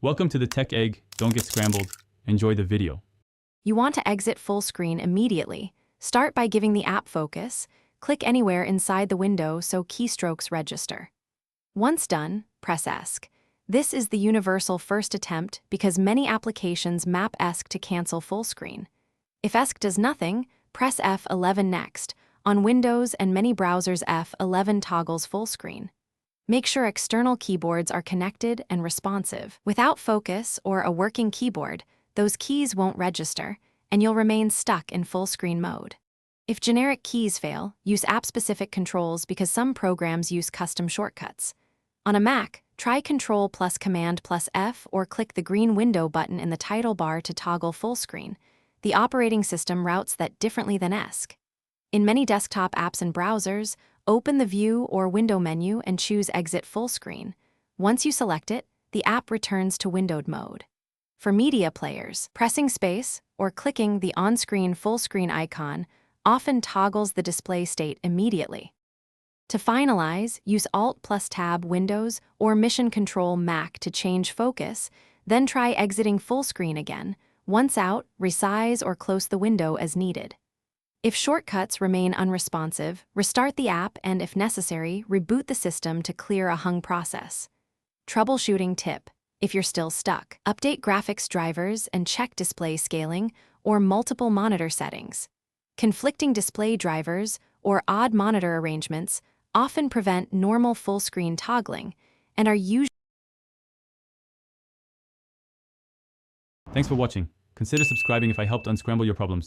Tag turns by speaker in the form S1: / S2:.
S1: Welcome to the Tech Egg. Don't get scrambled. Enjoy the video.
S2: You want to exit full screen immediately. Start by giving the app focus. Click anywhere inside the window so keystrokes register. Once done, press ESC. This is the universal first attempt because many applications map ESC to cancel full screen. If ESC does nothing, press F11 next. On Windows and many browsers, F11 toggles full screen. Make sure external keyboards are connected and responsive. Without focus or a working keyboard, those keys won't register, and you'll remain stuck in full screen mode. If generic keys fail, use app-specific controls because some programs use custom shortcuts. On a Mac, try Control plus Command plus F or click the green window button in the title bar to toggle full screen. The operating system routes that differently than ESC. In many desktop apps and browsers, open the View or Window menu and choose Exit Full Screen. Once you select it, the app returns to windowed mode. For media players, pressing space or clicking the on-screen full screen icon often toggles the display state immediately. To finalize, use Alt plus Tab Windows or Mission Control Mac to change focus, then try exiting full screen again. Once out, resize or close the window as needed. If shortcuts remain unresponsive, restart the app and, if necessary, reboot the system to clear a hung process. Troubleshooting tip: if you're still stuck, update graphics drivers and check display scaling or multiple monitor settings. Conflicting display drivers or odd monitor arrangements often prevent normal full screen toggling and are usually.
S1: Thanks for watching. Consider subscribing if I helped unscramble your problems.